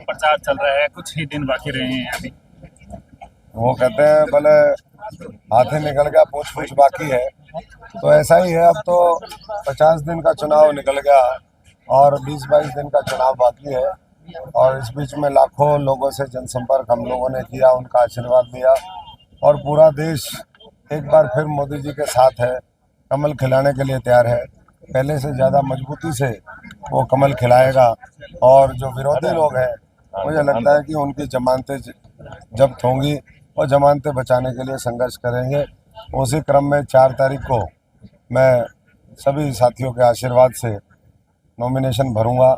प्रचार चल रहा है, कुछ ही दिन बाकी रहे हैं अभी। वो कहते हैं भले हाथी निकल गया पूछ पूछ बाकी है, तो ऐसा ही है। अब तो 50 दिन का चुनाव निकल गया और 20-22 दिन का चुनाव बाकी है, और इस बीच में लाखों लोगों से जनसंपर्क हम लोगों ने किया, उनका आशीर्वाद लिया, और पूरा देश एक बार फिर मोदी जी के साथ है, कमल खिलाने के लिए तैयार है। पहले से ज़्यादा मजबूती से वो कमल खिलाएगा, और जो विरोधी लोग हैं मुझे लगता है कि उनकी जमानतें जब्त होंगी और जमानतें बचाने के लिए संघर्ष करेंगे। उसी क्रम में 4 तारीख को मैं सभी साथियों के आशीर्वाद से नॉमिनेशन भरूंगा।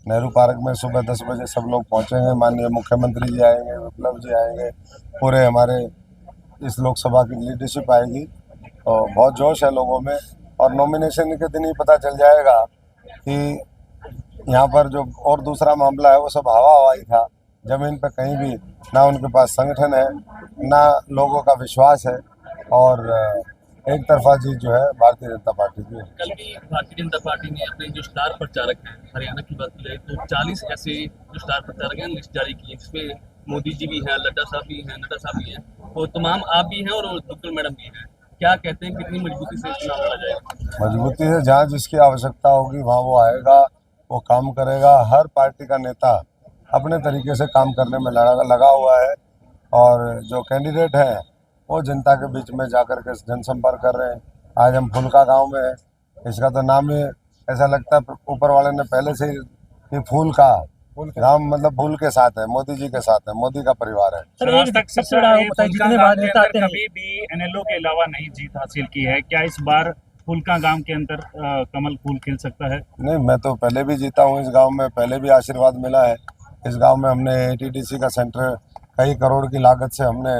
नेहरू पार्क में सुबह 10 बजे सब लोग पहुंचेंगे। माननीय मुख्यमंत्री जी आएंगे, विप्लव जी आएंगे, पूरे हमारे इस लोकसभा की लीडरशिप आएगी। तो बहुत जोश है लोगों में, और नॉमिनेशन के दिन ही पता चल जाएगा कि यहाँ पर जो और दूसरा मामला है वो सब हवा हवाई था। जमीन पर कहीं भी ना उनके पास संगठन है, ना लोगों का विश्वास है, और एक तरफा जीत जो है भारतीय जनता पार्टी की है। कल भी भारतीय जनता पार्टी ने अपने जो स्टार प्रचारक हैं, हरियाणा की बात की जाए तो 40 ऐसे जो स्टार प्रचारक हैं लिस्ट जारी की है, जिसमें मोदी जी भी हैं, नड्डा साहब भी हैं, तो तमाम आप भी हैं और दुग्गल मैडम भी हैं। क्या कहते हैं, कितनी मजबूती से चुनाव लड़ा जाएगा? मजबूती से जहाँ जिसकी आवश्यकता होगी वहाँ वो आएगा, वो काम करेगा। हर पार्टी का नेता अपने तरीके से काम करने में लगा हुआ है, और जो कैंडिडेट है वो जनता के बीच में जाकर के जनसंपर्क कर रहे हैं। आज हम फुलका गांव में हैं, इसका तो नाम ही ऐसा लगता है ऊपर वाले ने पहले से ही फूल का गांव, मतलब फूल के साथ है, मोदी जी के साथ है, मोदी का परिवार है। सर, आज तक सबसे बड़ा जितने बार नेता आते हैं कभी भी एनएलओ के अलावा नहीं जीत हासिल की है, क्या इस बार फुलका गांव के अंदर कमल फूल खिल सकता है? नहीं, मैं तो पहले भी जीता हूँ इस गांव में, पहले भी आशीर्वाद मिला है। इस गांव में हमने एटीडीसी का सेंटर कई करोड़ की लागत से हमने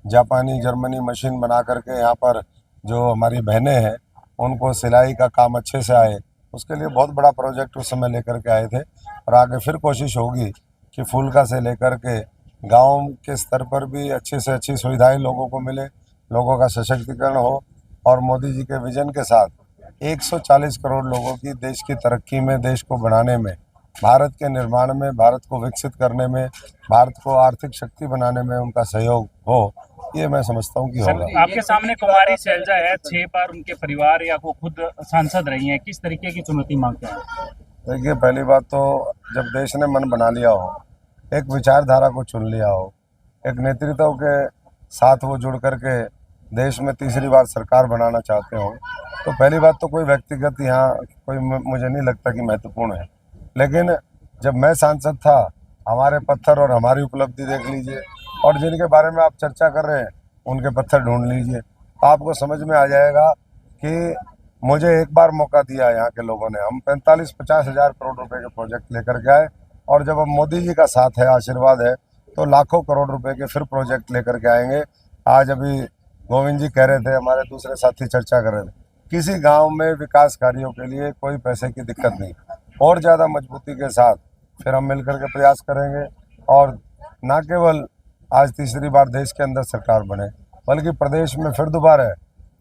जापानी जर्मनी मशीन बना करके यहाँ पर जो हमारी बहनें हैं उनको सिलाई का काम अच्छे से आए, उसके लिए बहुत बड़ा प्रोजेक्ट उस समय लेकर के आए थे। और आगे फिर कोशिश होगी कि फुलका से लेकर के गांव के स्तर पर भी अच्छी से अच्छी सुविधाएं लोगों को मिले, लोगों का सशक्तिकरण हो, और मोदी जी के विजन के साथ 140 करोड़ लोगों की देश की तरक्की में, देश को बनाने में, भारत के निर्माण में, भारत को विकसित करने में, भारत को आर्थिक शक्ति बनाने में उनका सहयोग हो, ये मैं समझता हूँ कि होगा। आपके सामने कुमारी शैलजा है, 6 बार उनके परिवार या वो खुद सांसद रही हैं, किस तरीके की चुनौती मांगते हैं? देखिए, पहली बात तो जब देश ने मन बना लिया हो, एक विचारधारा को चुन लिया हो, एक नेतृत्व के साथ वो जुड़ करके देश में तीसरी बार सरकार बनाना चाहते हो, तो पहली बात तो कोई व्यक्तिगत यहाँ कोई मुझे नहीं लगता कि महत्वपूर्ण है। लेकिन जब मैं सांसद था, हमारे पत्थर और हमारी उपलब्धि देख लीजिए, और जिनके बारे में आप चर्चा कर रहे हैं उनके पत्थर ढूंढ लीजिए, तो आपको समझ में आ जाएगा कि मुझे एक बार मौका दिया यहाँ के लोगों ने। हम 45-50 हज़ार करोड़ रुपए के प्रोजेक्ट लेकर के आए, और जब अब मोदी जी का साथ है, आशीर्वाद है, तो लाखों करोड़ रुपए के फिर प्रोजेक्ट लेकर के आएंगे। आज अभी गोविंद जी कह रहे थे, हमारे दूसरे साथी चर्चा कर रहे थे, किसी गांव में विकास कार्यों के लिए कोई पैसे की दिक्कत नहीं, और ज़्यादा मजबूती के साथ फिर हम मिलकर के प्रयास करेंगे, और ना केवल आज तीसरी बार देश के अंदर सरकार बने, बल्कि प्रदेश में फिर दोबारा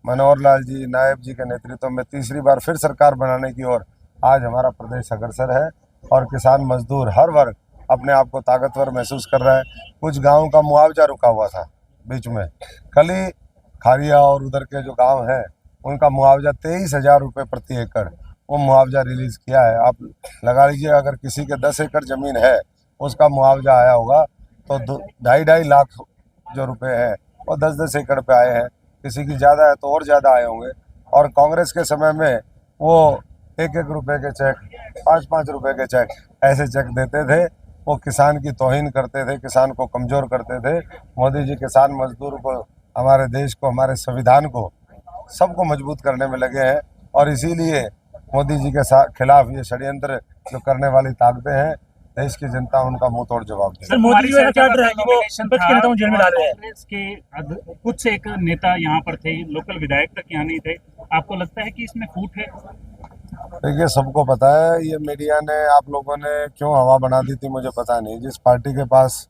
मनोहर लाल जी, नायब जी के नेतृत्व में तीसरी बार फिर सरकार बनाने की ओर आज हमारा प्रदेश अग्रसर है, और किसान मजदूर हर वर्ग अपने आप को ताकतवर महसूस कर रहा है। कुछ गाँव का मुआवजा रुका हुआ था बीच में, कल ही खारिया और उधर के जो गांव हैं उनका मुआवजा 23,000 रुपये प्रति एकड़ वो मुआवजा रिलीज़ किया है। आप लगा लीजिए, अगर किसी के 10 एकड़ ज़मीन है उसका मुआवजा आया होगा तो 2.5 लाख जो रुपए हैं वो 10-10 एकड़ पे आए हैं। किसी की ज़्यादा है तो और ज़्यादा आए होंगे। और कांग्रेस के समय में वो 1-1 रुपये के चेक, 5-5 रुपये के चेक, ऐसे चेक देते थे। वो किसान की तौहीन करते थे, किसान को कमज़ोर करते थे। मोदी जी किसान मजदूर को, हमारे देश को, हमारे संविधान को, सबको मजबूत करने में लगे हैं, और इसीलिए मोदी जी के साथ खिलाफ ये षड्यंत्र जो करने वाली ताकतें हैं, देश की जनता उनका मुंह तोड़ जवाब देगी। मोदी जी का क्या डर है कि वो विपक्ष के नेताओं जेल में डाल रहे हैं? कांग्रेस के कुछ एक नेता यहाँ पर थे, लोकल विधायक तक यहाँ नहीं थे, आपको लगता है कि इसमें फूट है? देखिए, सबको पता है, ये मीडिया ने, आप लोगों ने क्यों हवा बना दी थी मुझे पता नहीं। जिस पार्टी के पास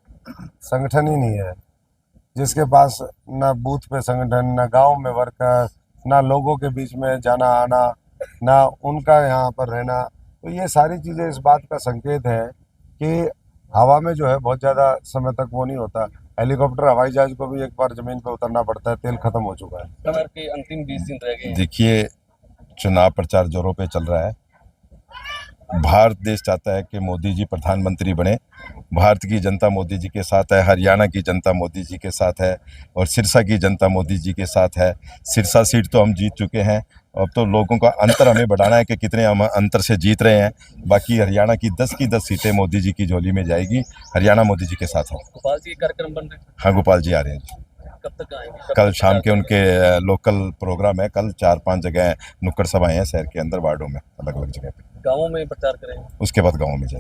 संगठन ही नहीं है, जिसके पास ना बूथ पे संगठन, ना गांव में वर्कर, ना लोगों के बीच में जाना आना, ना उनका यहाँ पर रहना, तो ये सारी चीज़ें इस बात का संकेत है कि हवा में जो है बहुत ज़्यादा समय तक वो नहीं होता। हेलीकॉप्टर हवाई जहाज को भी एक बार ज़मीन पर उतरना पड़ता है, तेल खत्म हो चुका है। कमर के अंतिम 20 दिन रह गए हैं। देखिए, चुनाव प्रचार जोरों पे चल रहा है। भारत देश चाहता है कि मोदी जी प्रधानमंत्री बने। भारत की जनता मोदी जी के साथ है, हरियाणा की जनता मोदी जी के साथ है और सिरसा की जनता मोदी जी के साथ है। सिरसा सीट तो हम जीत चुके हैं, अब तो लोगों का अंतर हमें बढ़ाना है कि कितने हम अंतर से जीत रहे हैं। बाकी हरियाणा की 10 सीटें मोदी जी की झोली में जाएगी। हरियाणा मोदी जी के साथ है। गोपाल जी के कार्यक्रम बन रहे हैं, हाँ, गोपाल जी आ रहे हैं। कब तक आएंगे? कल शाम के उनके लोकल प्रोग्राम है। कल 4-5 जगह नुक्कड़ सभाएं हैं शहर के अंदर, वार्डों में, अलग अलग जगह पे। गाँवों में प्रचार करेंगे। उसके बाद गाँव में जाएंगे।